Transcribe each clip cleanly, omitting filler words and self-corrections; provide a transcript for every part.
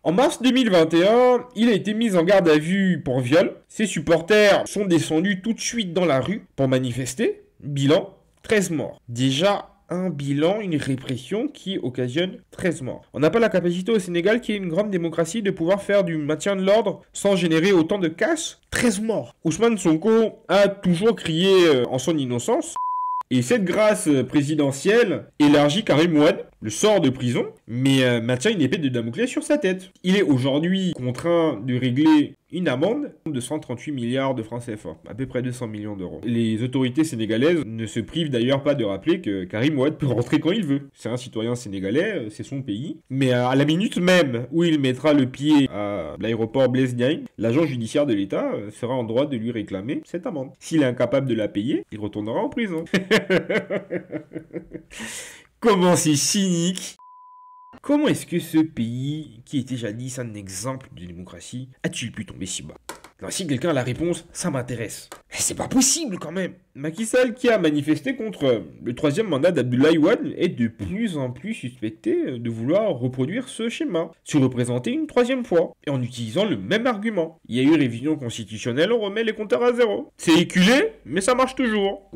En mars 2021, il a été mis en garde à vue pour viol. Ses supporters sont descendus tout de suite dans la rue pour manifester. Bilan, 13 morts. Déjà, un bilan, une répression qui occasionne 13 morts. On n'a pas la capacité au Sénégal, qui est une grande démocratie, de pouvoir faire du maintien de l'ordre sans générer autant de casse. 13 morts. Ousmane Sonko a toujours crié en son innocence. Et cette grâce présidentielle élargit Karim Wade, le sort de prison, mais maintient une épée de Damoclès sur sa tête. Il est aujourd'hui contraint de régler une amende de 138 milliards de francs CFA, à peu près 200 millions d'euros. Les autorités sénégalaises ne se privent d'ailleurs pas de rappeler que Karim Wade peut rentrer quand il veut. C'est un citoyen sénégalais, c'est son pays. Mais à la minute même où il mettra le pied à l'aéroport Blaise Diagne, l'agent judiciaire de l'État sera en droit de lui réclamer cette amende. S'il est incapable de la payer, il retournera en prison. Comment c'est cynique! Comment est-ce que ce pays, qui était jadis un exemple de démocratie, a-t-il pu tomber si bas? Alors, si quelqu'un a la réponse, ça m'intéresse. Mais c'est pas possible quand même. Macky Sall, qui a manifesté contre le troisième mandat d'Abdoulaye Wade, est de plus en plus suspecté de vouloir reproduire ce schéma, se représenter une troisième fois, et en utilisant le même argument. Il y a eu révision constitutionnelle, on remet les compteurs à zéro. C'est éculé, mais ça marche toujours.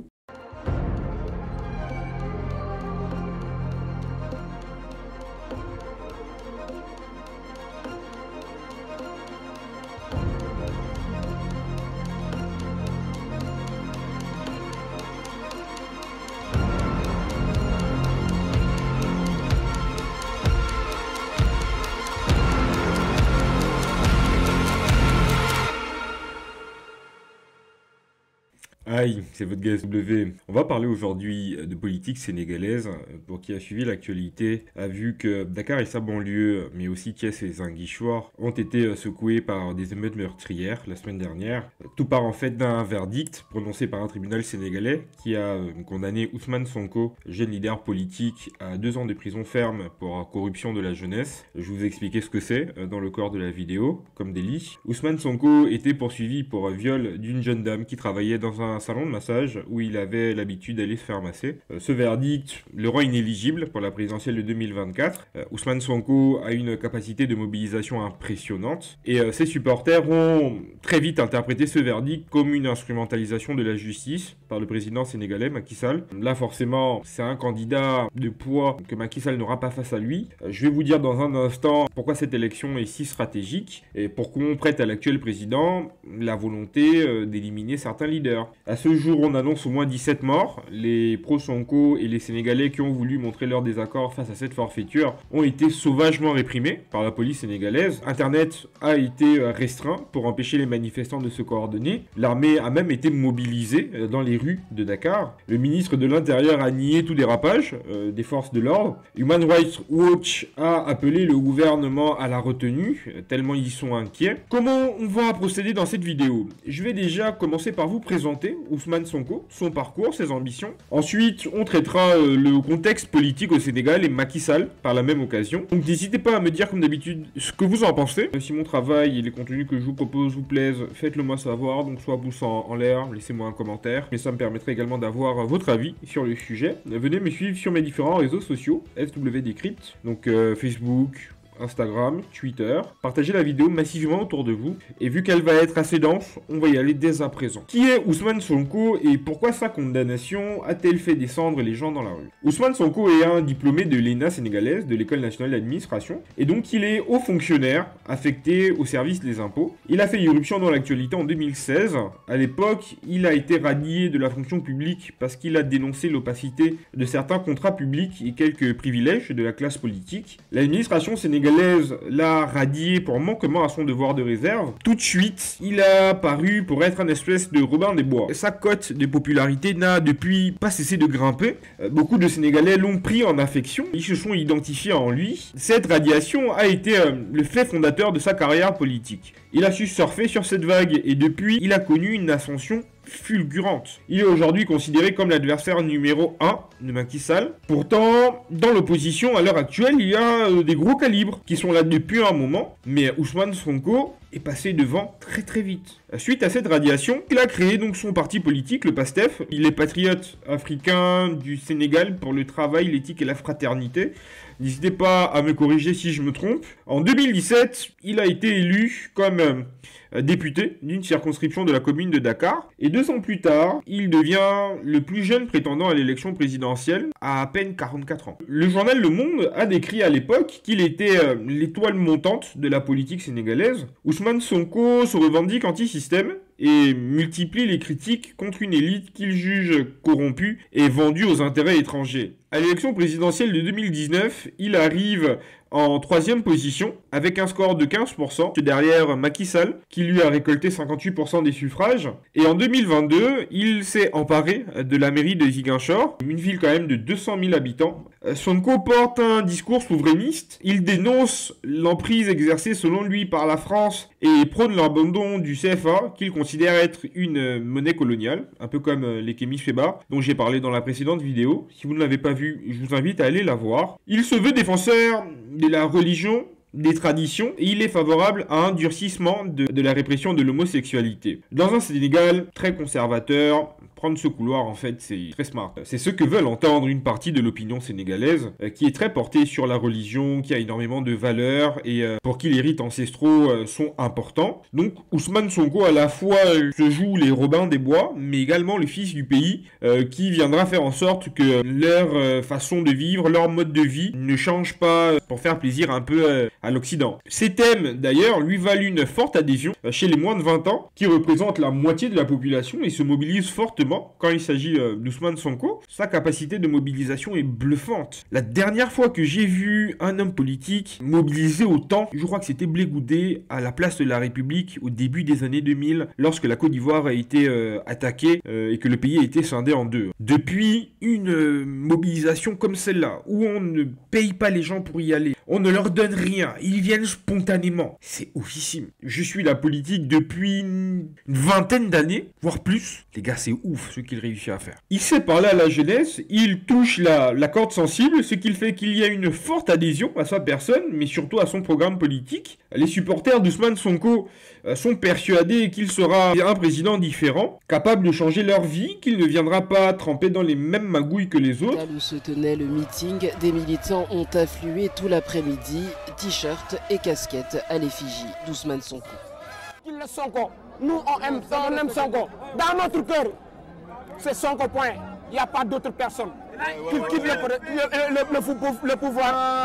Aïe, c'est votre GSW. On va parler aujourd'hui de politique sénégalaise. Pour qui a suivi l'actualité, a vu que Dakar et sa banlieue, mais aussi Thiès et Ziguinchor, ont été secoués par des émeutes meurtrières la semaine dernière. Tout part en fait d'un verdict prononcé par un tribunal sénégalais qui a condamné Ousmane Sonko, jeune leader politique, à 2 ans de prison ferme pour corruption de la jeunesse. Je vous ai expliqué ce que c'est dans le corps de la vidéo, comme délit. Ousmane Sonko était poursuivi pour viol d'une jeune dame qui travaillait dans un salon de massage où il avait l'habitude d'aller se faire masser. Ce verdict le rend inéligible pour la présidentielle de 2024. Ousmane Sonko a une capacité de mobilisation impressionnante et ses supporters ont très vite interprété ce verdict comme une instrumentalisation de la justice par le président sénégalais Macky Sall. Là forcément c'est un candidat de poids que Macky Sall n'aura pas face à lui. Je vais vous dire dans un instant pourquoi cette élection est si stratégique et pourquoi on prête à l'actuel président la volonté d'éliminer certains leaders. À ce jour, on annonce au moins 17 morts. Les pro-Sonko et les Sénégalais qui ont voulu montrer leur désaccord face à cette forfaiture ont été sauvagement réprimés par la police sénégalaise. Internet a été restreint pour empêcher les manifestants de se coordonner. L'armée a même été mobilisée dans les rues de Dakar. Le ministre de l'Intérieur a nié tout dérapage des forces de l'ordre. Human Rights Watch a appelé le gouvernement à la retenue, tellement ils sont inquiets. Comment on va procéder dans cette vidéo? Je vais déjà commencer par vous présenter Ousmane Sonko, son parcours, ses ambitions. Ensuite, on traitera le contexte politique au Sénégal et Macky Sall par la même occasion. Donc n'hésitez pas à me dire comme d'habitude ce que vous en pensez. Si mon travail et les contenus que je vous propose vous plaisent, faites-le moi savoir. Donc soit pouce en l'air, laissez-moi un commentaire. Mais ça me permettrait également d'avoir votre avis sur le sujet. Venez me suivre sur mes différents réseaux sociaux, SW Decrypt, donc Facebook, Instagram, Twitter. Partagez la vidéo massivement autour de vous. Et vu qu'elle va être assez dense, on va y aller dès à présent. Qui est Ousmane Sonko et pourquoi sa condamnation a-t-elle fait descendre les gens dans la rue? Ousmane Sonko est un diplômé de l'ENA sénégalaise, de l'École nationale d'administration. Et donc il est haut fonctionnaire, affecté au service des impôts. Il a fait irruption dans l'actualité en 2016. À l'époque, il a été radié de la fonction publique parce qu'il a dénoncé l'opacité de certains contrats publics et quelques privilèges de la classe politique. L'administration sénégalaise l'a radié pour manquement à son devoir de réserve. Tout de suite, il a paru pour être un espèce de Robin des Bois. Sa cote de popularité n'a depuis pas cessé de grimper. Beaucoup de Sénégalais l'ont pris en affection. Ils se sont identifiés en lui. Cette radiation a été le fait fondateur de sa carrière politique. Il a su surfer sur cette vague et depuis, il a connu une ascension fulgurante. Il est aujourd'hui considéré comme l'adversaire numéro 1 de Macky Sall. Pourtant, dans l'opposition, à l'heure actuelle, il y a des gros calibres qui sont là depuis un moment, mais Ousmane Sonko est passé devant très très vite. Suite à cette radiation, il a créé donc son parti politique, le PASTEF. Il est patriote africain du Sénégal pour le travail, l'éthique et la fraternité. N'hésitez pas à me corriger si je me trompe. En 2017, il a été élu comme député d'une circonscription de la commune de Dakar. Et 2 ans plus tard, il devient le plus jeune prétendant à l'élection présidentielle à peine 44 ans. Le journal Le Monde a décrit à l'époque qu'il était l'étoile montante de la politique sénégalaise. Ousmane Sonko se revendique anti-système et multiplie les critiques contre une élite qu'il juge corrompue et vendue aux intérêts étrangers. À l'élection présidentielle de 2019, il arrive en 3e position avec un score de 15%, derrière Macky Sall qui lui a récolté 58% des suffrages. Et en 2022, il s'est emparé de la mairie de Ziguinchor, une ville quand même de 200 000 habitants. Sonko porte un discours souverainiste, il dénonce l'emprise exercée selon lui par la France et prône l'abandon du CFA qu'il considère être une monnaie coloniale, un peu comme les Kémy Séba dont j'ai parlé dans la précédente vidéo. Si vous ne l'avez pas vu, je vous invite à aller la voir. Il se veut défenseur de la religion, des traditions, et il est favorable à un durcissement de la répression de l'homosexualité. Dans un Sénégal très conservateur, prendre ce couloir, en fait, c'est très smart. C'est ce que veulent entendre une partie de l'opinion sénégalaise, qui est très portée sur la religion, qui a énormément de valeurs, et pour qui les rites ancestraux sont importants. Donc, Ousmane Sonko, à la fois, se joue les Robins des Bois, mais également le fils du pays, qui viendra faire en sorte que leur façon de vivre, leur mode de vie, ne change pas pour faire plaisir un peu à l'Occident. Ces thèmes, d'ailleurs, lui valent une forte adhésion chez les moins de 20 ans, qui représentent la moitié de la population et se mobilisent fortement quand il s'agit d'Ousmane Sonko. Sa capacité de mobilisation est bluffante. La dernière fois que j'ai vu un homme politique mobilisé autant, je crois que c'était Blé Goudé à la place de la République au début des années 2000, lorsque la Côte d'Ivoire a été attaquée et que le pays a été scindé en deux. Depuis, une mobilisation comme celle-là, où on ne paye pas les gens pour y aller, on ne leur donne rien, ils viennent spontanément. C'est oufissime. Je suis la politique depuis une vingtaine d'années, voire plus. Les gars, c'est ouf ce qu'il réussit à faire. Il sait parler à la jeunesse, il touche la corde sensible, ce qui fait qu'il y a une forte adhésion à sa personne, mais surtout à son programme politique. Les supporters d'Ousmane Sonko sont persuadés qu'il sera un président différent, capable de changer leur vie, qu'il ne viendra pas tremper dans les mêmes magouilles que les autres. Là où se tenait le meeting, des militants ont afflué tout l'après-midi, t-shirt et casquettes à l'effigie d'Ousmane Sonko. Nous on aime Sonko. Dans notre cœur, c'est Sonko point. Il n'y a pas d'autre personne. Qu'il quitte le pouvoir, il n'y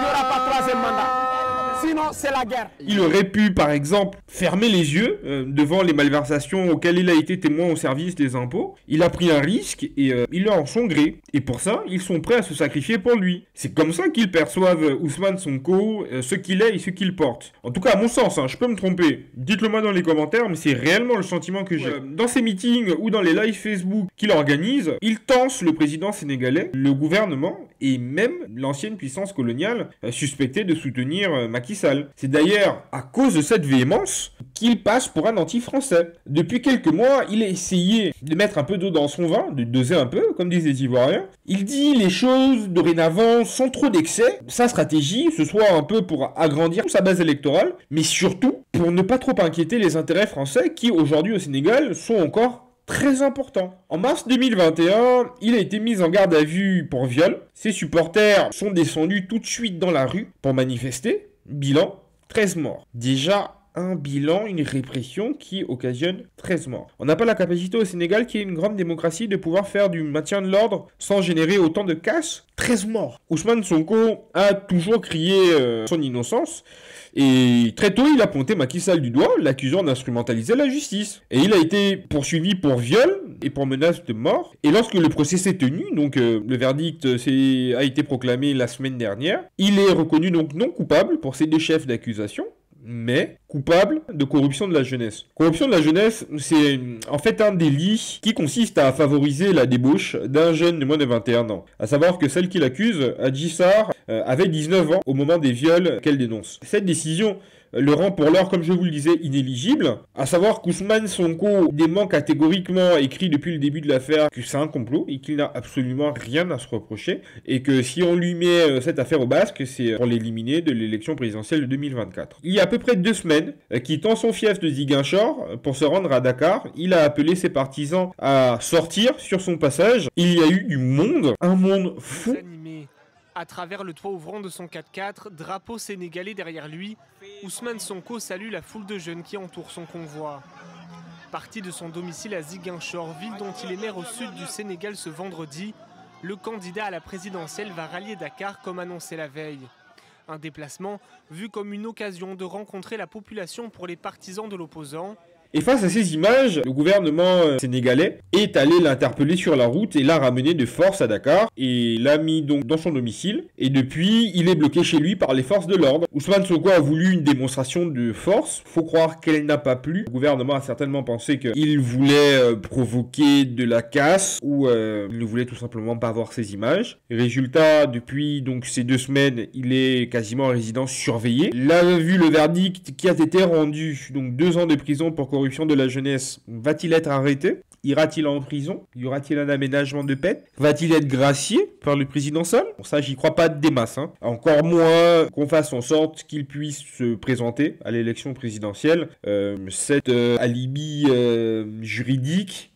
aura pas 3e mandat. Sinon, c'est la guerre. Il aurait pu, par exemple, fermer les yeux devant les malversations auxquelles il a été témoin au service des impôts. Il a pris un risque et il leur en son gré. Et pour ça, ils sont prêts à se sacrifier pour lui. C'est comme ça qu'ils perçoivent Ousmane Sonko, ce qu'il est et ce qu'il porte. En tout cas, à mon sens, je peux me tromper. Dites-le moi dans les commentaires, mais c'est réellement le sentiment que j'ai. Dans ses meetings ou dans les lives Facebook qu'il organise, il tense le président sénégalais, le gouvernement et même l'ancienne puissance coloniale suspectée de soutenir Macky Sall. C'est d'ailleurs à cause de cette véhémence qu'il passe pour un anti-français. Depuis quelques mois, il a essayé de mettre un peu d'eau dans son vin, de doser un peu, comme disent les Ivoiriens. Il dit les choses dorénavant sans trop d'excès. Sa stratégie, ce soit un peu pour agrandir sa base électorale, mais surtout pour ne pas trop inquiéter les intérêts français qui aujourd'hui au Sénégal sont encore très important. En mars 2021, il a été mis en garde à vue pour viol. Ses supporters sont descendus tout de suite dans la rue pour manifester. Bilan, 13 morts. Déjà, un bilan, une répression qui occasionne 13 morts. On n'a pas la capacité au Sénégal, qui est une grande démocratie, de pouvoir faire du maintien de l'ordre sans générer autant de casse. 13 morts. Ousmane Sonko a toujours crié son innocence. Et très tôt, il a pointé Macky Sall du doigt, l'accusant d'instrumentaliser la justice. Et il a été poursuivi pour viol et pour menace de mort. Et lorsque le procès s'est tenu, donc le verdict a été proclamé la semaine dernière, il est reconnu donc non coupable pour ces 2 chefs d'accusation, mais coupable de corruption de la jeunesse. Corruption de la jeunesse, c'est en fait un délit qui consiste à favoriser la débauche d'un jeune de moins de 21 ans. À savoir que celle qui l'accuse, Adji Sarr, avait 19 ans au moment des viols qu'elle dénonce. Cette décision le rend pour l'heure, comme je vous le disais, inéligible. À savoir qu'Ousmane Sonko dément catégoriquement, écrit depuis le début de l'affaire, que c'est un complot et qu'il n'a absolument rien à se reprocher. Et que si on lui met cette affaire au basque, c'est pour l'éliminer de l'élection présidentielle de 2024. Il y a à peu près 2 semaines, quittant son fief de Ziguinchor pour se rendre à Dakar, il a appelé ses partisans à sortir sur son passage. Il y a eu du monde, un monde fou. À travers le toit ouvrant de son 4x4, drapeau sénégalais derrière lui, Ousmane Sonko salue la foule de jeunes qui entourent son convoi. Parti de son domicile à Ziguinchor, ville dont il est maire au sud du Sénégal ce vendredi, le candidat à la présidentielle va rallier Dakar comme annoncé la veille. Un déplacement vu comme une occasion de rencontrer la population pour les partisans de l'opposant. Et face à ces images, le gouvernement sénégalais est allé l'interpeller sur la route et l'a ramené de force à Dakar et l'a mis donc dans son domicile. Et depuis, il est bloqué chez lui par les forces de l'ordre. Ousmane Sonko a voulu une démonstration de force. Faut croire qu'elle n'a pas plu. Le gouvernement a certainement pensé qu'il voulait provoquer de la casse ou il ne voulait tout simplement pas voir ces images. Résultat, depuis donc ces 2 semaines, il est quasiment en résidence surveillée. Là, vu le verdict qui a été rendu, donc 2 ans de prison pour corruption de la jeunesse, va-t-il être arrêté? Ira-t-il en prison? Y aura-t-il un aménagement de peine? Va-t-il être gracié par le président seul? Bon, ça, j'y crois pas des masses. Encore moins qu'on fasse en sorte qu'il puisse se présenter à l'élection présidentielle. Cet alibi juridique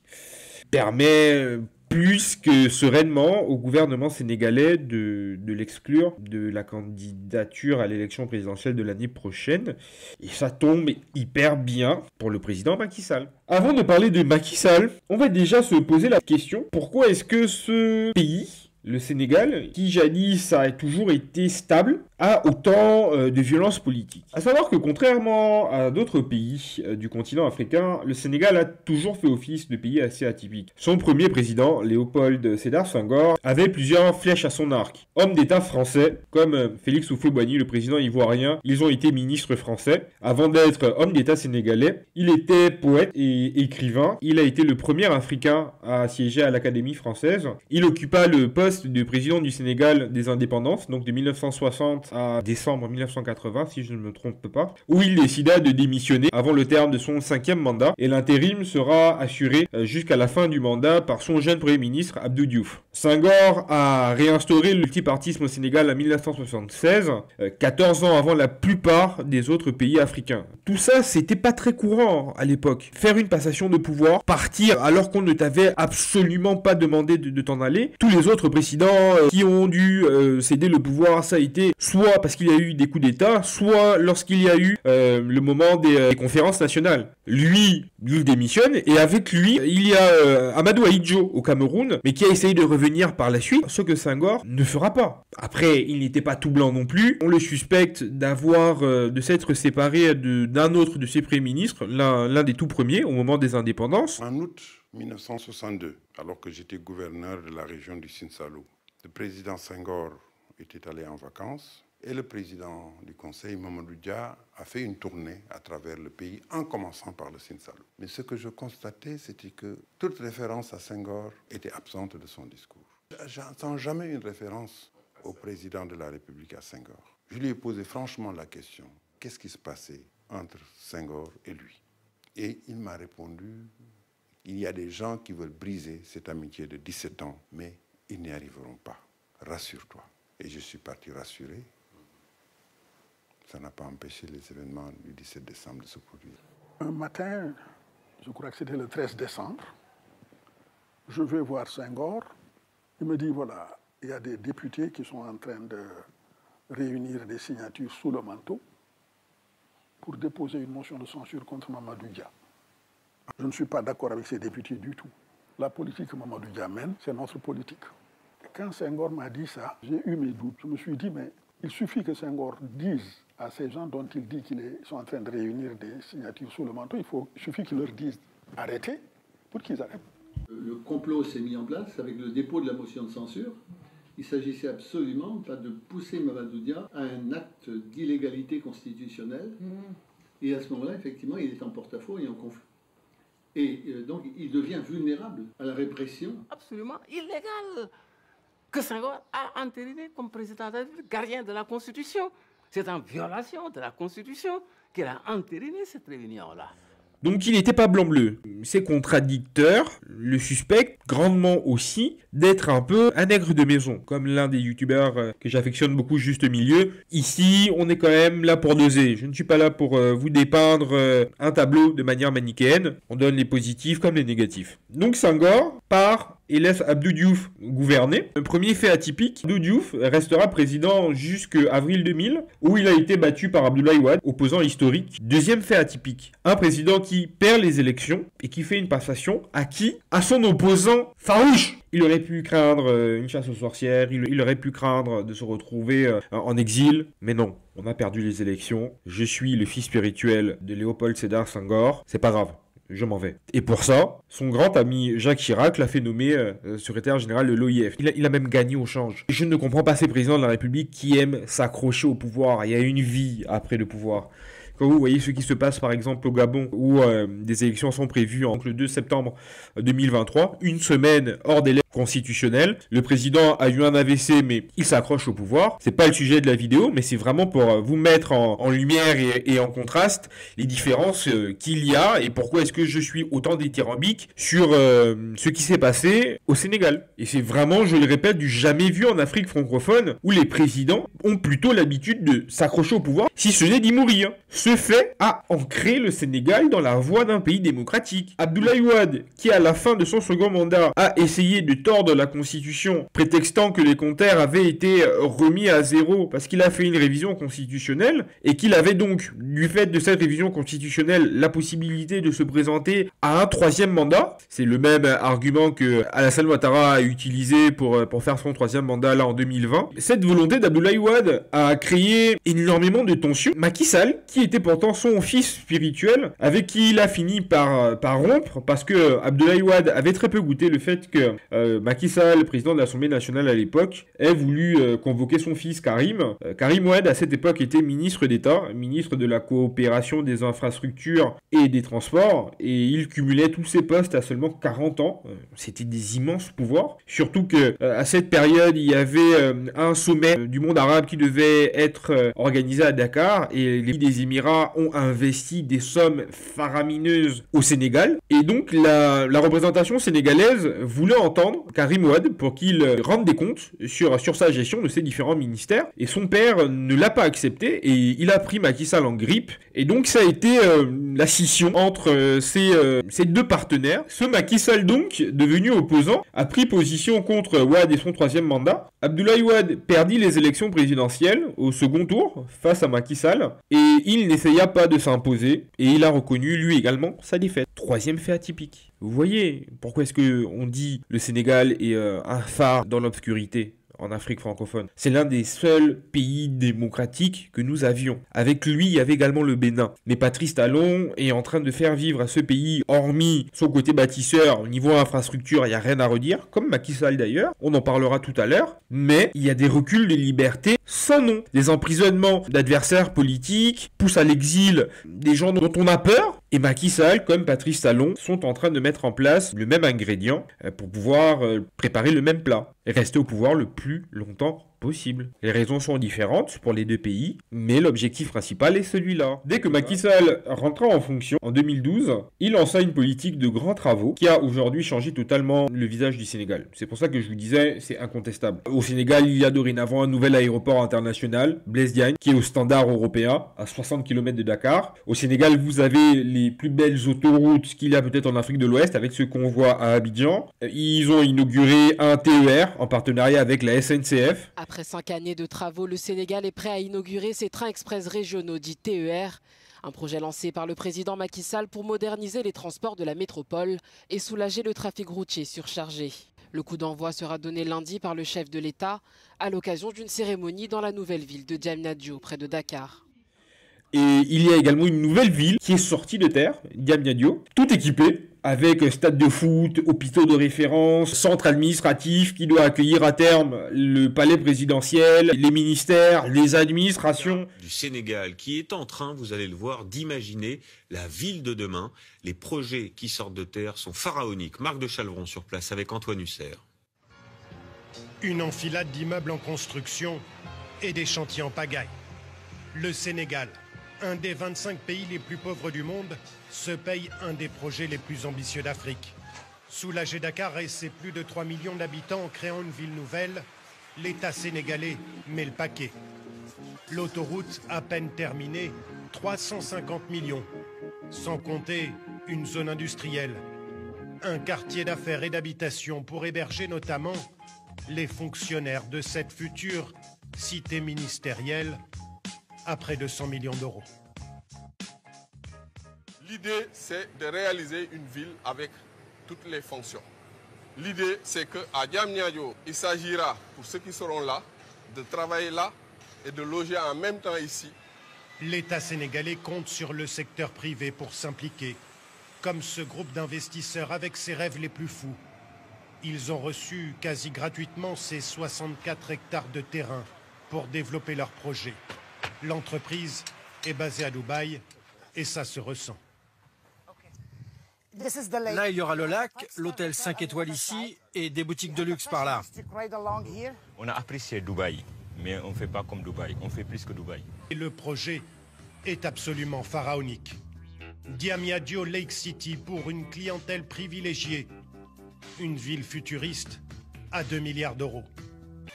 permet plus que sereinement au gouvernement sénégalais de l'exclure de la candidature à l'élection présidentielle de l'année prochaine. Et ça tombe hyper bien pour le président Macky Sall. Avant de parler de Macky Sall, on va déjà se poser la question, pourquoi est-ce que ce pays, le Sénégal, qui jadis a toujours été stable, a autant de violence politique? À savoir que contrairement à d'autres pays du continent africain, le Sénégal a toujours fait office de pays assez atypique. Son premier président, Léopold Sédar Senghor, avait plusieurs flèches à son arc. Homme d'État français, comme Félix Houphouët-Boigny, le président ivoirien, ils ont été ministres français. Avant d'être homme d'État sénégalais, il était poète et écrivain. Il a été le premier Africain à siéger à l'Académie française. Il occupa le poste de président du Sénégal des indépendances, donc de 1960 à décembre 1980, si je ne me trompe pas, où il décida de démissionner avant le terme de son 5e mandat, et l'intérim sera assuré jusqu'à la fin du mandat par son jeune Premier ministre, Abdou Diouf. Senghor a réinstauré le multipartisme au Sénégal en 1976, 14 ans avant la plupart des autres pays africains. Tout ça, c'était pas très courant à l'époque. Faire une passation de pouvoir, partir alors qu'on ne t'avait absolument pas demandé de t'en aller. Tous les autres présidents qui ont dû céder le pouvoir, ça a été soit parce qu'il y a eu des coups d'État, soit lorsqu'il y a eu le moment des conférences nationales. Lui, il démissionne, et avec lui, il y a Amadou Ahidjo au Cameroun, mais qui a essayé de revenir par la suite, ce que Senghor ne fera pas. Après, il n'était pas tout blanc non plus. On le suspecte de s'être séparé d'un autre de ses premiers ministres, l'un des tout premiers, au moment des indépendances. En août 1962, alors que j'étais gouverneur de la région du Sine-Saloum, le président Senghor était allé en vacances et le président du conseil, Mamadou Dia, a fait une tournée à travers le pays en commençant par le Sine-Saloum. Mais ce que je constatais, c'était que toute référence à Senghor était absente de son discours. J'entends jamais une référence au président de la République à Senghor. Je lui ai posé franchement la question, qu'est-ce qui se passait entre Senghor et lui? Et il m'a répondu, il y a des gens qui veulent briser cette amitié de 17 ans, mais ils n'y arriveront pas. Rassure-toi. Et je suis parti rassuré. Ça n'a pas empêché les événements du 17 décembre de se produire. Un matin, je crois que c'était le 13 décembre, je vais voir Senghor. Il me dit, voilà, il y a des députés qui sont en train de réunir des signatures sous le manteau pour déposer une motion de censure contre Mamadou Dia. Je ne suis pas d'accord avec ces députés du tout. La politique que Mamadou Dia mène, c'est notre politique. Quand Senghor m'a dit ça, j'ai eu mes doutes. Je me suis dit, mais il suffit que Senghor dise à ces gens dont il dit qu'ils sont en train de réunir des signatures sous le manteau, il suffit qu'il leur dise arrêtez pour qu'ils arrêtent. Le complot s'est mis en place avec le dépôt de la motion de censure. Il s'agissait absolument pas de pousser Mamadou Dia à un acte d'illégalité constitutionnelle. Et à ce moment-là, effectivement, il est en porte-à-faux et en conflit. Et donc, il devient vulnérable à la répression. Absolument illégal que Senghor a entériné comme président de la République, gardien de la Constitution. C'est en violation de la Constitution qu'il a entériné cette réunion-là. Donc il n'était pas blanc-bleu. C'est contradicteur, le suspect grandement aussi d'être un peu un nègre de maison, comme l'un des youtubeurs que j'affectionne beaucoup, Juste Milieu. Ici, on est quand même là pour doser. Je ne suis pas là pour vous dépeindre un tableau de manière manichéenne. On donne les positifs comme les négatifs. Donc Senghor part et laisse Abdou Diouf gouverner. Le premier fait atypique, Abdou Diouf restera président jusqu'à avril 2000, où il a été battu par Abdoulaye Wade, opposant historique. Deuxième fait atypique, un président qui perd les élections et qui fait une passation à qui? À son opposant farouche. Il aurait pu craindre une chasse aux sorcières, il aurait pu craindre de se retrouver en exil, mais non, on a perdu les élections. Je suis le fils spirituel de Léopold Sédar Senghor, c'est pas grave. Je m'en vais. Et pour ça, son grand ami Jacques Chirac l'a fait nommer secrétaire général de l'OIF. Il a même gagné au change. Je ne comprends pas ces présidents de la République qui aiment s'accrocher au pouvoir. Il y a une vie après le pouvoir. Quand vous voyez ce qui se passe par exemple au Gabon, où des élections sont prévues le 2 septembre 2023, une semaine hors délai constitutionnel, le président a eu un AVC mais il s'accroche au pouvoir. C'est pas le sujet de la vidéo, mais c'est vraiment pour vous mettre en lumière et en contraste les différences qu'il y a et pourquoi est-ce que je suis autant dithyrambique sur ce qui s'est passé au Sénégal. Et c'est vraiment, je le répète, du jamais vu en Afrique francophone où les présidents ont plutôt l'habitude de s'accrocher au pouvoir, si ce n'est d'y mourir. Ce fait a ancré le Sénégal dans la voie d'un pays démocratique. Abdoulaye Wade, qui à la fin de son second mandat a essayé de tordre la Constitution, prétextant que les compteurs avaient été remis à zéro parce qu'il a fait une révision constitutionnelle et qu'il avait donc, du fait de cette révision constitutionnelle, la possibilité de se présenter à un troisième mandat. C'est le même argument que Alassane Ouattara a utilisé pour faire son troisième mandat là en 2020. Cette volonté d'Abdoulaye Wade a créé énormément de tensions. Macky Sall, qui était pourtant son fils spirituel, avec qui il a fini par rompre, parce que Abdoulaye Wade avait très peu goûté le fait que Macky Sall, le président de l'Assemblée nationale à l'époque, ait voulu convoquer son fils Karim. Karim Wade, à cette époque, était ministre d'État, ministre de la coopération des infrastructures et des transports, et il cumulait tous ses postes à seulement 40 ans. C'était des immenses pouvoirs, surtout que à cette période, il y avait un sommet du monde arabe qui devait être organisé à Dakar, et les pays des Émirats ont investi des sommes faramineuses au Sénégal, et donc la représentation sénégalaise voulait entendre Karim Wade pour qu'il rende des comptes sur sa gestion de ses différents ministères, et son père ne l'a pas accepté, et il a pris Macky Sall en grippe, et donc ça a été la scission entre ces deux partenaires. Ce Macky Sall donc, devenu opposant, a pris position contre Wade et son troisième mandat. Abdoulaye Wade perdit les élections présidentielles au second tour face à Macky Sall, et il n'essaya pas de s'imposer, et il a reconnu lui également sa défaite. Troisième fait atypique. Vous voyez pourquoi est-ce qu'on dit le Sénégal est un phare dans l'obscurité en Afrique francophone. C'est l'un des seuls pays démocratiques que nous avions. Avec lui, il y avait également le Bénin. Mais Patrice Talon est en train de faire vivre à ce pays, hormis son côté bâtisseur, au niveau infrastructure, il n'y a rien à redire, comme Macky Sall d'ailleurs, on en parlera tout à l'heure, mais il y a des reculs de liberté sans nom. Des emprisonnements d'adversaires politiques poussent à l'exil des gens dont on a peur, et Macky Sall, comme Patrice Talon, sont en train de mettre en place le même ingrédient pour pouvoir préparer le même plat et rester au pouvoir le plus longtemps possible. Les raisons sont différentes pour les deux pays, mais l'objectif principal est celui-là. Dès que Macky Sall rentra en fonction en 2012, il lança une politique de grands travaux qui a aujourd'hui changé totalement le visage du Sénégal. C'est pour ça que je vous disais, c'est incontestable. Au Sénégal, il y a dorénavant un nouvel aéroport international, Blaise Diagne, qui est au standard européen, à 60 km de Dakar. Au Sénégal, vous avez les plus belles autoroutes qu'il y a peut-être en Afrique de l'Ouest, avec ce qu'on voit à Abidjan. Ils ont inauguré un TER en partenariat avec la SNCF. Après 5 années de travaux, le Sénégal est prêt à inaugurer ses trains express régionaux dits TER. Un projet lancé par le président Macky Sall pour moderniser les transports de la métropole et soulager le trafic routier surchargé. Le coup d'envoi sera donné lundi par le chef de l'État à l'occasion d'une cérémonie dans la nouvelle ville de Diamniadio, près de Dakar. Et il y a également une nouvelle ville qui est sortie de terre, Diamniadio, tout équipée, avec stade de foot, hôpitaux de référence, centre administratif qui doit accueillir à terme le palais présidentiel, les ministères, les administrations. Du Sénégal qui est en train, vous allez le voir, d'imaginer la ville de demain. Les projets qui sortent de terre sont pharaoniques. Marc de Chalvron sur place avec Antoine Husser. Une enfilade d'immeubles en construction et des chantiers en pagaille. Le Sénégal, un des 25 pays les plus pauvres du monde, se paye un des projets les plus ambitieux d'Afrique. Soulager Dakar et ses plus de 3 millions d'habitants en créant une ville nouvelle, l'État sénégalais met le paquet. L'autoroute, à peine terminée, 350 millions, sans compter une zone industrielle. un quartier d'affaires et d'habitation pour héberger notamment les fonctionnaires de cette future cité ministérielle à près de 100 millions d'euros. L'idée, c'est de réaliser une ville avec toutes les fonctions. L'idée, c'est qu'à Diamniadio, il s'agira, pour ceux qui seront là, de travailler là et de loger en même temps ici. L'État sénégalais compte sur le secteur privé pour s'impliquer, comme ce groupe d'investisseurs avec ses rêves les plus fous. Ils ont reçu quasi gratuitement ces 64 hectares de terrain pour développer leur projet. L'entreprise est basée à Dubaï et ça se ressent. Là, il y aura le lac, l'hôtel 5 étoiles ici et des boutiques de luxe par là. On a apprécié Dubaï, mais on ne fait pas comme Dubaï, on fait plus que Dubaï. Et le projet est absolument pharaonique. Diamniadio Lake City pour une clientèle privilégiée. Une ville futuriste à 2 milliards d'euros.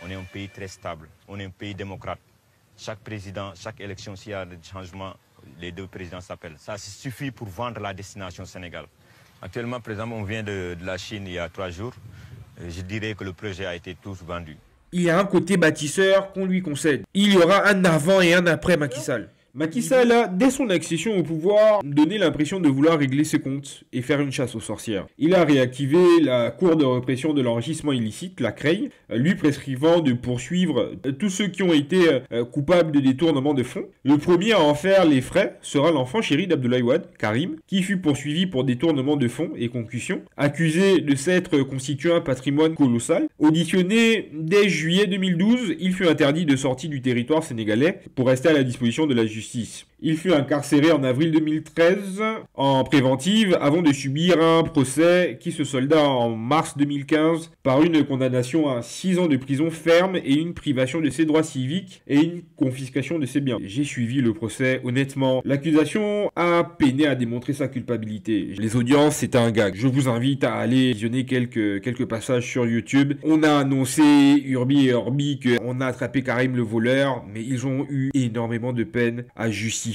On est un pays très stable, on est un pays démocrate. Chaque président, chaque élection, s'il y a des changements, les deux présidents s'appellent. Ça suffit pour vendre la destination Sénégal. Actuellement, par exemple, on vient de la Chine il y a 3 jours. Je dirais que le projet a été tous vendu. Il y a un côté bâtisseur qu'on lui concède. Il y aura un avant et un après Macky Sall. Macky Sall a, dès son accession au pouvoir, donné l'impression de vouloir régler ses comptes et faire une chasse aux sorcières. Il a réactivé la Cour de répression de l'enrichissement illicite, la CREI, lui prescrivant de poursuivre tous ceux qui ont été coupables de détournement de fonds. Le premier à en faire les frais sera l'enfant chéri d'Abdoulaye Wade, Karim, qui fut poursuivi pour détournement de fonds et concussion, accusé de s'être constitué un patrimoine colossal. Auditionné dès juillet 2012, il fut interdit de sortie du territoire sénégalais pour rester à la disposition de la justice. Il fut incarcéré en avril 2013 en préventive avant de subir un procès qui se solda en mars 2015 par une condamnation à 6 ans de prison ferme et une privation de ses droits civiques et une confiscation de ses biens. J'ai suivi le procès, honnêtement. L'accusation a peiné à démontrer sa culpabilité. Les audiences, c'était un gag. Je vous invite à aller visionner quelques passages sur YouTube. On a annoncé Urbi et Orbi qu'on a attrapé Karim le voleur, mais ils ont eu énormément de peine à justifier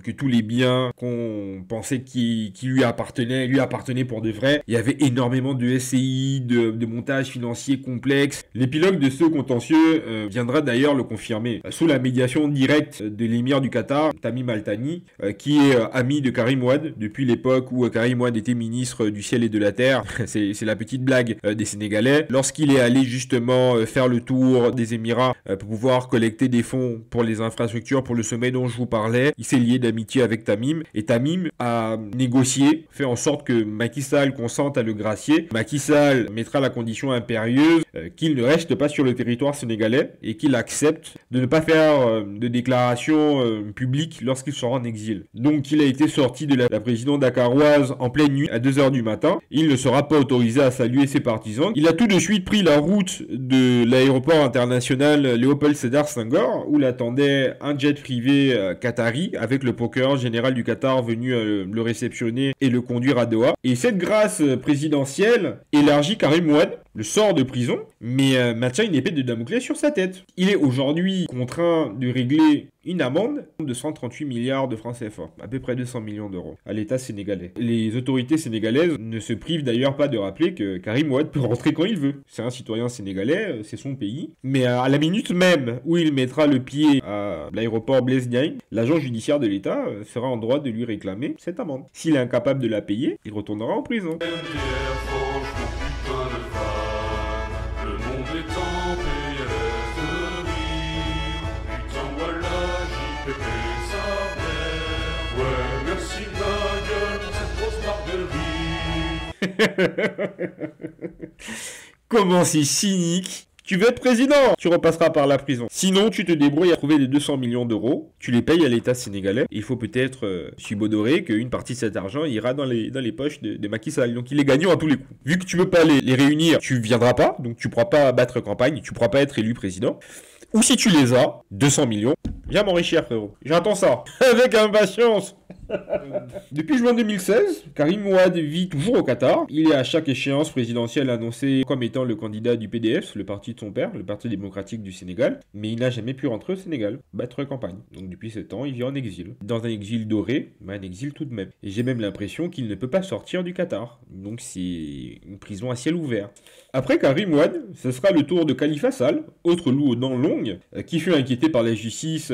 que tous les biens qu'on pensait qui lui appartenaient pour de vrai. Il y avait énormément de SCI, de montages financiers complexes. L'épilogue de ce contentieux viendra d'ailleurs le confirmer. Sous la médiation directe de l'émir du Qatar, Tamim Al-Thani, qui est ami de Karim Wade depuis l'époque où Karim Wade était ministre du ciel et de la terre. C'est la petite blague des Sénégalais. Lorsqu'il est allé justement faire le tour des Émirats pour pouvoir collecter des fonds pour les infrastructures, pour le sommet dont je vous parlais, il s'est lié d'amitié avec Tamim et Tamim a négocié, fait en sorte que Macky Sall consente à le gracier. Macky Sall mettra la condition impérieuse qu'il ne reste pas sur le territoire sénégalais et qu'il accepte de ne pas faire de déclaration publique lorsqu'il sera en exil. Donc il a été sorti de la présidence dakaroise en pleine nuit à 2 h du matin. Il ne sera pas autorisé à saluer ses partisans. Il a tout de suite pris la route de l'aéroport international Léopold Sédar Senghor où l'attendait un jet privé qatari avec le procureur général du Qatar venu le réceptionner et le conduire à Doha. Et cette grâce présidentielle élargit Karim Wade, le sort de prison, mais maintient une épée de Damoclès sur sa tête. Il est aujourd'hui contraint de régler une amende de 138 milliards de francs CFA, à peu près 200 millions d'euros, à l'État sénégalais. Les autorités sénégalaises ne se privent d'ailleurs pas de rappeler que Karim Wade peut rentrer quand il veut. C'est un citoyen sénégalais, c'est son pays. Mais à la minute même où il mettra le pied à l'aéroport Blaise Diagne, l'agent judiciaire de l'État sera en droit de lui réclamer cette amende. S'il est incapable de la payer, il retournera en prison. Comment c'est cynique. Tu veux être président, tu repasseras par la prison. Sinon, tu te débrouilles à trouver les 200 millions d'euros, tu les payes à l'État sénégalais. Il faut peut-être subodorer qu'une partie de cet argent ira dans les poches de Macky Sall. Donc il est gagnant à tous les coups. Vu que tu ne peux pas les réunir, tu viendras pas, donc tu ne pourras pas battre campagne, tu ne pourras pas être élu président. Ou si tu les as, 200 millions, Viens m'enrichir, frérot. J'attends ça. Avec impatience. Depuis juin 2016, Karim Ouad vit toujours au Qatar. Il est à chaque échéance présidentielle annoncé comme étant le candidat du PDF, le parti de son père, le Parti démocratique du Sénégal. Mais il n'a jamais pu rentrer au Sénégal, battre campagne. Donc depuis 7 ans, il vit en exil. Dans un exil doré, mais un exil tout de même. Et j'ai même l'impression qu'il ne peut pas sortir du Qatar. Donc c'est une prison à ciel ouvert. Après Karim Ouad, ce sera le tour de Khalifa Sall, autre loup aux dents longues, qui fut inquiété par la justice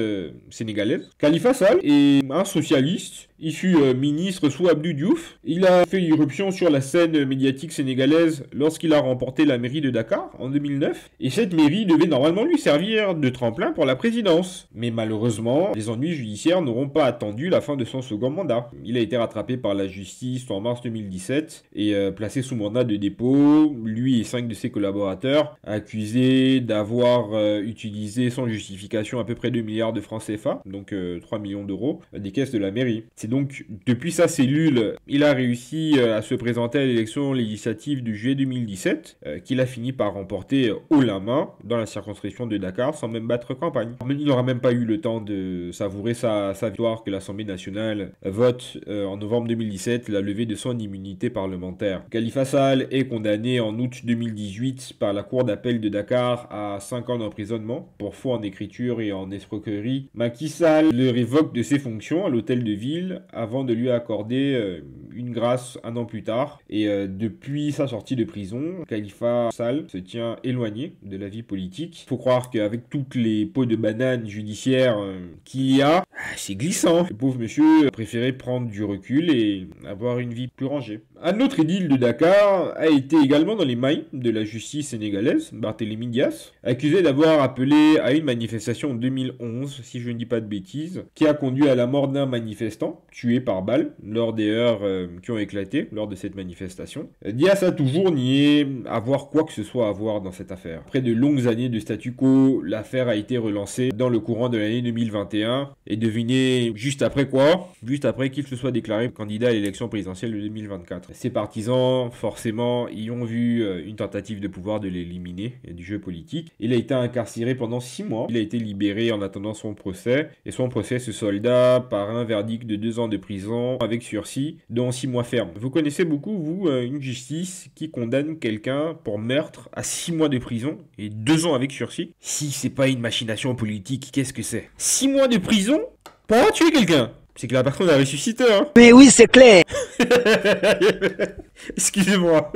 sénégalaise. Khalifa Sall est un socialiste. Il fut ministre sous Abdou Diouf. Il a fait irruption sur la scène médiatique sénégalaise lorsqu'il a remporté la mairie de Dakar en 2009. Et cette mairie devait normalement lui servir de tremplin pour la présidence. Mais malheureusement, les ennuis judiciaires n'auront pas attendu la fin de son second mandat. Il a été rattrapé par la justice en mars 2017 et placé sous mandat de dépôt. Lui et 5 de ses collaborateurs, accusés d'avoir utilisé sans justification à peu près 2 milliards de francs CFA, donc 3 millions d'euros, des caisses de la mairie. C'est donc depuis sa cellule, il a réussi à se présenter à l'élection législative du juillet 2017, qu'il a fini par remporter haut la main dans la circonscription de Dakar sans même battre campagne. Il n'aura même pas eu le temps de savourer sa victoire que l'Assemblée nationale vote en novembre 2017 la levée de son immunité parlementaire. Khalifa Sall est condamné en août 2018 par la cour d'appel de Dakar à 5 ans d'emprisonnement pour faux en écriture et en escroquerie. Macky Sall le révoque de ses fonctions à l'hôtel de ville avant de lui accorder une grâce un an plus tard. Et depuis sa sortie de prison, Khalifa Sall se tient éloigné de la vie politique. Faut croire qu'avec toutes les pots de banane judiciaires qu'il y a, c'est glissant. Le pauvre monsieur préférait prendre du recul et avoir une vie plus rangée. Un autre édile de Dakar a été également dans les mailles de la justice sénégalaise, Barthélémy Dias, accusé d'avoir appelé à une manifestation en 2011, si je ne dis pas de bêtises, qui a conduit à la mort d'un manifestant, tué par balle, lors des heures qui ont éclaté lors de cette manifestation. Dias a toujours nié avoir quoi que ce soit à voir dans cette affaire. Après de longues années de statu quo, l'affaire a été relancée dans le courant de l'année 2021, et devinez juste après quoi? Juste après qu'il se soit déclaré candidat à l'élection présidentielle de 2024. Ses partisans, forcément, y ont vu une tentative de pouvoir de l'éliminer du jeu politique. Il a été incarcéré pendant 6 mois. Il a été libéré en attendant son procès. Et son procès se solda par un verdict de 2 ans de prison avec sursis, dont 6 mois ferme. Vous connaissez beaucoup, vous, une justice qui condamne quelqu'un pour meurtre à 6 mois de prison et 2 ans avec sursis? Si c'est pas une machination politique, qu'est-ce que c'est? 6 mois de prison pour avoir tué quelqu'un? C'est que la personne a ressuscité, hein. Mais oui, c'est clair. Excusez-moi.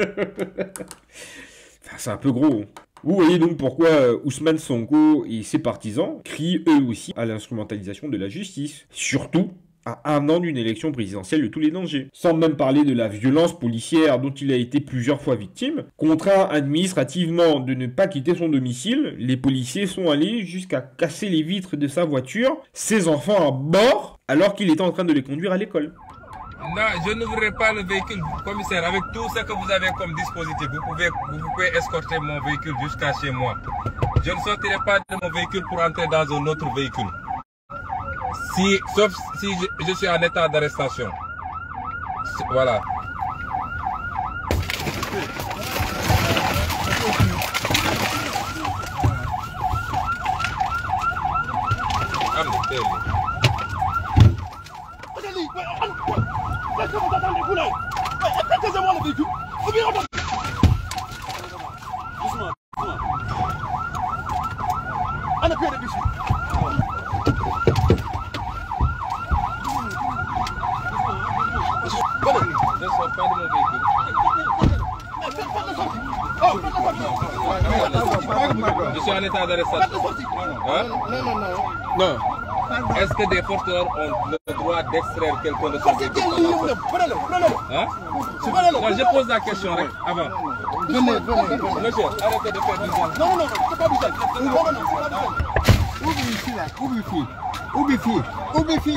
Enfin, c'est un peu gros. Vous voyez donc pourquoi Ousmane Sonko et ses partisans crient eux aussi à l'instrumentalisation de la justice. Surtout à 1 an d'une élection présidentielle de tous les dangers. Sans même parler de la violence policière dont il a été plusieurs fois victime. Contraint administrativement de ne pas quitter son domicile, les policiers sont allés jusqu'à casser les vitres de sa voiture, ses enfants à bord, alors qu'il était en train de les conduire à l'école. Non, je n'ouvrirai pas le véhicule, commissaire. Avec tout ce que vous avez comme dispositif, vous pouvez escorter mon véhicule jusqu'à chez moi. Je ne sortirai pas de mon véhicule pour entrer dans un autre véhicule. Sauf si je suis en état d'arrestation. Voilà. Je suis en état d'arrestation. Hein? Non. Est-ce que des forces ont le droit d'extraire quelqu'un de son véhicule? Hein? Non, je pose la question avant. Venez. Monsieur, arrêtez de faire du sens. Non, c'est pas du sens.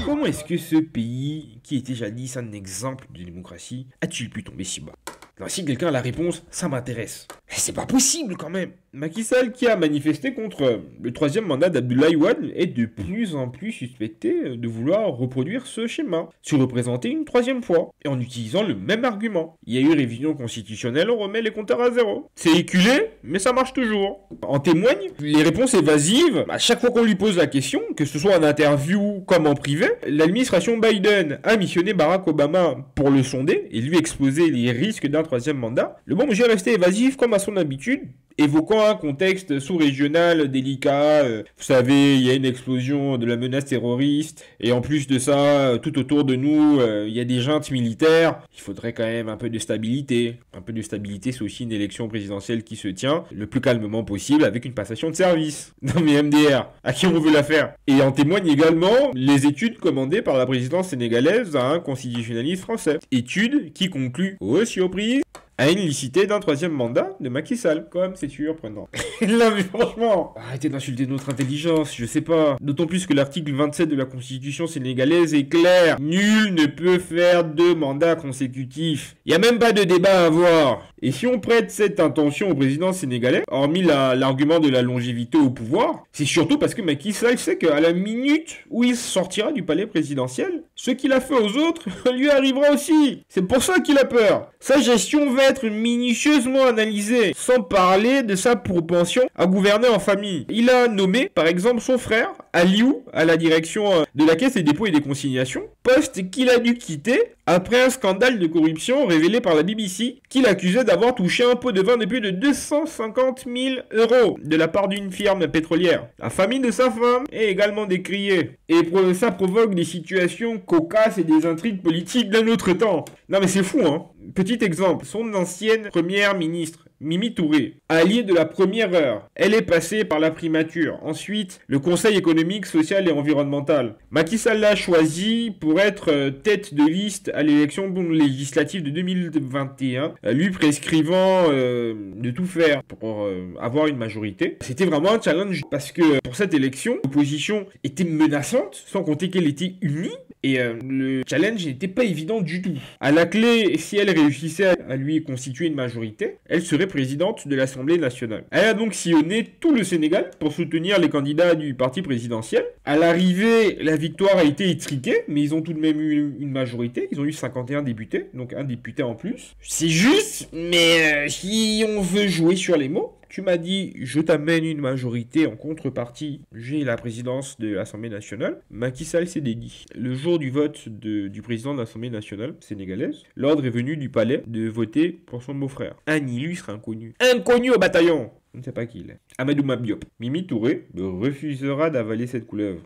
Comment est-ce que ce pays, qui était jadis un exemple de démocratie, a-t-il pu tomber si bas? Alors, si quelqu'un a la réponse, ça m'intéresse. Mais c'est pas possible quand même. Macky Sall, qui a manifesté contre le troisième mandat d'Abdoulaye Wade, est de plus en plus suspecté de vouloir reproduire ce schéma, se représenter une troisième fois, et en utilisant le même argument. Il y a eu révision constitutionnelle, on remet les compteurs à zéro. C'est éculé, mais ça marche toujours. En témoignent les réponses évasives. À chaque fois qu'on lui pose la question, que ce soit en interview comme en privé, l'administration Biden a missionné Barack Obama pour le sonder et lui exposer les risques d'un troisième mandat. Le bon monsieur est resté évasif comme à son habitude, évoquant un contexte sous-régional délicat. Vous savez, il y a une explosion de la menace terroriste, et en plus de ça, tout autour de nous, il y a des juntes militaires. Il faudrait quand même un peu de stabilité. Un peu de stabilité, c'est aussi une élection présidentielle qui se tient le plus calmement possible avec une passation de service. Non mais MDR, à qui on veut la faire? Et en témoignent également les études commandées par la présidence sénégalaise à un constitutionnaliste français. Études qui concluent, aux surprises, à une licité d'un troisième mandat de Macky Sall. Comme c'est surprenant. Là, mais franchement, arrêtez d'insulter notre intelligence, je sais pas. D'autant plus que l'article 27 de la Constitution sénégalaise est clair. Nul ne peut faire 2 mandats consécutifs. Il n'y a même pas de débat à avoir. Et si on prête cette intention au président sénégalais, hormis l'argument de la longévité au pouvoir, c'est surtout parce que Macky Sall sait qu'à la minute où il sortira du palais présidentiel, ce qu'il a fait aux autres lui arrivera aussi. C'est pour ça qu'il a peur. Sa gestion va être minutieusement analysée, sans parler de sa propension à gouverner en famille. Il a nommé, par exemple, son frère, Aliou, à la direction de la Caisse des dépôts et des consignations, poste qu'il a dû quitter après un scandale de corruption révélé par la BBC qu'il accusait d'avoir touché un pot de vin de plus de 250 000 € de la part d'une firme pétrolière. La famille de sa femme est également décriée. Et ça provoque des situations cocasses et des intrigues politiques d'un autre temps. Non mais c'est fou, hein. Petit exemple, son ancienne première ministre, Mimi Touré, alliée de la première heure. Elle est passée par la primature. Ensuite, le Conseil économique, social et environnemental. Macky Sall l'a choisi pour être tête de liste à l'élection législative de 2021, lui prescrivant de tout faire pour avoir une majorité. C'était vraiment un challenge parce que pour cette élection, l'opposition était menaçante, sans compter qu'elle était unie. Et le challenge n'était pas évident du tout. À la clé, si elle réussissait à lui constituer une majorité, elle serait présidente de l'Assemblée nationale. Elle a donc sillonné tout le Sénégal pour soutenir les candidats du parti présidentiel. À l'arrivée, la victoire a été étriquée, mais ils ont tout de même eu une majorité. Ils ont eu 51 députés, donc un député en plus. C'est juste, mais si on veut jouer sur les mots, tu m'as dit, je t'amène une majorité, en contrepartie, j'ai la présidence de l'Assemblée nationale. Macky Sall s'est dédié. Le jour du vote du président de l'Assemblée nationale sénégalaise, l'ordre est venu du palais de voter pour son beau-frère. Un illustre inconnu. Inconnu au bataillon. Je ne sais pas qui il est. Amadou Mabiop. Mimi Touré refusera d'avaler cette couleuvre.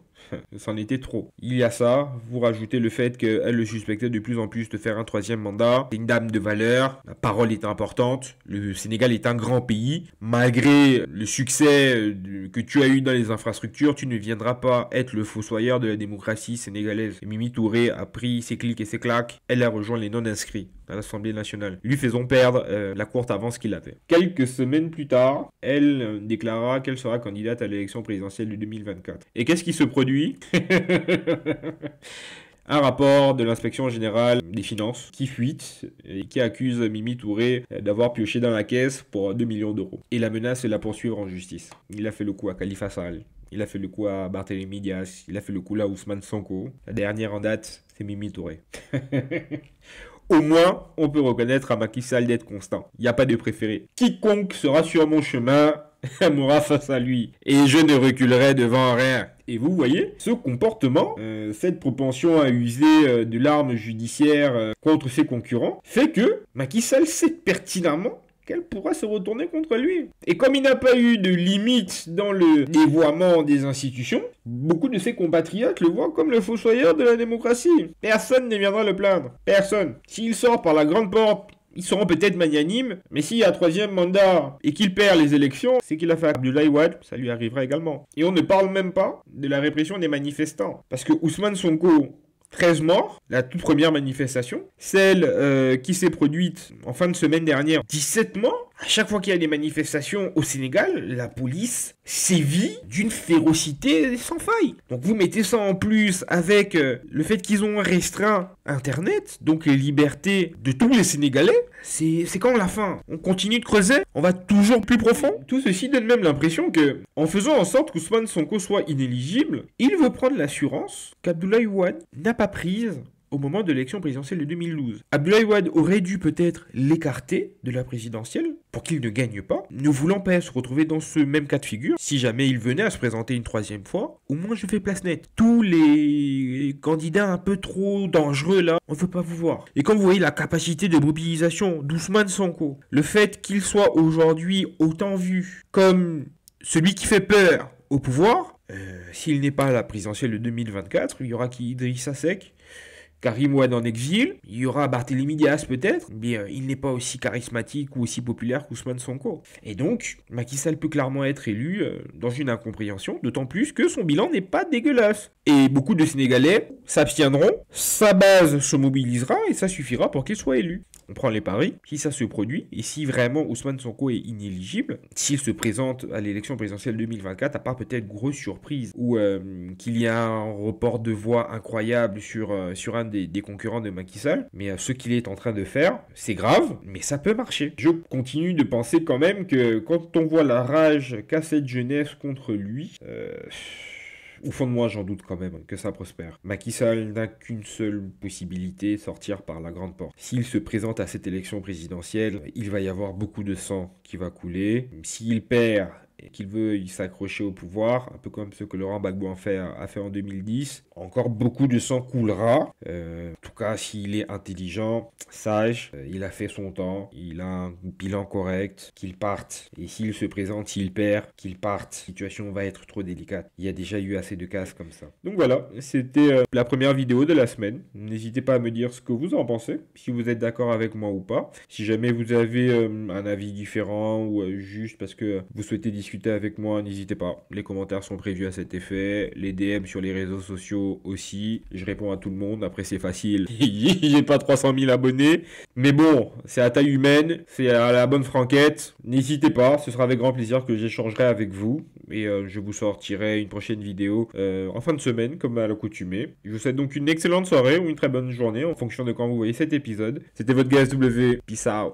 C'en était trop. Il y a ça, vous rajoutez le fait qu'elle le suspectait de plus en plus de faire un troisième mandat. C'est une dame de valeur, la parole est importante, le Sénégal est un grand pays. Malgré le succès que tu as eu dans les infrastructures, tu ne viendras pas être le fossoyeur de la démocratie sénégalaise. Et Mimi Touré a pris ses clics et ses claques, elle a rejoint les non-inscrits à l'Assemblée nationale. Lui faisons perdre la courte avance qu'il avait. Quelques semaines plus tard, elle déclara qu'elle sera candidate à l'élection présidentielle de 2024. Et qu'est-ce qui se produit? Un rapport de l'inspection générale des finances qui fuite et qui accuse Mimi Touré d'avoir pioché dans la caisse pour 2 millions d'euros. Et la menace est de la poursuivre en justice. Il a fait le coup à Khalifa Sall. Il a fait le coup à Barthélémy Dias. Il a fait le coup là à Ousmane Sonko. La dernière en date, c'est Mimi Touré. Au moins, on peut reconnaître à Macky Sall d'être constant. Il n'y a pas de préféré. Quiconque sera sur mon chemin mourra face à lui. Et je ne reculerai devant rien. Et vous voyez, ce comportement, cette propension à user de l'arme judiciaire contre ses concurrents, fait que Macky Sall sait pertinemment qu'elle pourra se retourner contre lui. Et comme il n'a pas eu de limite dans le dévoiement des institutions, beaucoup de ses compatriotes le voient comme le fossoyeur de la démocratie. Personne ne viendra le plaindre. Personne. S'il sort par la grande porte, ils seront peut-être magnanimes, mais s'il y a un troisième mandat et qu'il perd les élections, c'est qu'il a fait Abdoulaye Wade, ça lui arrivera également. Et on ne parle même pas de la répression des manifestants. Parce que Ousmane Sonko, 13 morts, la toute première manifestation, celle qui s'est produite en fin de semaine dernière, 17 morts. À chaque fois qu'il y a des manifestations au Sénégal, la police sévit d'une férocité sans faille. Donc vous mettez ça en plus avec le fait qu'ils ont restreint Internet, donc les libertés de tous les Sénégalais, c'est quand la fin? On continue de creuser, on va toujours plus profond. Tout ceci donne même l'impression que, en faisant en sorte qu'Ousmane Sonko soit inéligible, il veut prendre l'assurance qu'Abdoulaye Wade n'a pas prise au moment de l'élection présidentielle de 2012. Abdoulaye Wade aurait dû peut-être l'écarter de la présidentielle pour qu'il ne gagne pas, ne voulant pas se retrouver dans ce même cas de figure. Si jamais il venait à se présenter une troisième fois, au moins je fais place nette. Tous les candidats un peu trop dangereux là, on ne veut pas vous voir. Et quand vous voyez la capacité de mobilisation d'Ousmane Sonko, le fait qu'il soit aujourd'hui autant vu comme celui qui fait peur au pouvoir, s'il n'est pas à la présidentielle de 2024, il y aura qui? Idrissa Seck, Karim Wade en exil, il y aura Barthélémy Dias peut-être, mais il n'est pas aussi charismatique ou aussi populaire qu'Ousmane Sonko. Et donc, Macky Sall peut clairement être élu dans une incompréhension, d'autant plus que son bilan n'est pas dégueulasse. Et beaucoup de Sénégalais s'abstiendront, sa base se mobilisera et ça suffira pour qu'il soit élu. On prend les paris, si ça se produit, et si vraiment Ousmane Sonko est inéligible, s'il se présente à l'élection présidentielle 2024, à part peut-être grosse surprise, ou qu'il y a un report de voix incroyable sur un des concurrents de Macky Sall, mais ce qu'il est en train de faire, c'est grave, mais ça peut marcher. Je continue de penser quand même que quand on voit la rage qu'a cette jeunesse contre lui, au fond de moi, j'en doute quand même que ça prospère. Macky Sall n'a qu'une seule possibilité, sortir par la grande porte. S'il se présente à cette élection présidentielle, il va y avoir beaucoup de sang qui va couler. S'il perd et qu'il veut s'accrocher au pouvoir, un peu comme ce que Laurent Gbagbo a fait en 2010, encore beaucoup de sang coulera. En tout cas, s'il est intelligent, sage, il a fait son temps, il a un bilan correct, qu'il parte. Et s'il se présente, s'il perd, qu'il parte. La situation va être trop délicate. Il y a déjà eu assez de cases comme ça. Donc voilà, c'était la première vidéo de la semaine. N'hésitez pas à me dire ce que vous en pensez, si vous êtes d'accord avec moi ou pas. Si jamais vous avez un avis différent ou juste parce que vous souhaitez discuter avec moi, n'hésitez pas. Les commentaires sont prévus à cet effet. Les DM sur les réseaux sociaux aussi. Je réponds à tout le monde. Après, c'est facile. J'ai pas 300 000 abonnés. Mais bon, c'est à taille humaine. C'est à la bonne franquette. N'hésitez pas. Ce sera avec grand plaisir que j'échangerai avec vous. Et je vous sortirai une prochaine vidéo en fin de semaine, comme à l'accoutumée. Je vous souhaite donc une excellente soirée ou une très bonne journée en fonction de quand vous voyez cet épisode. C'était votre GSW. Peace out.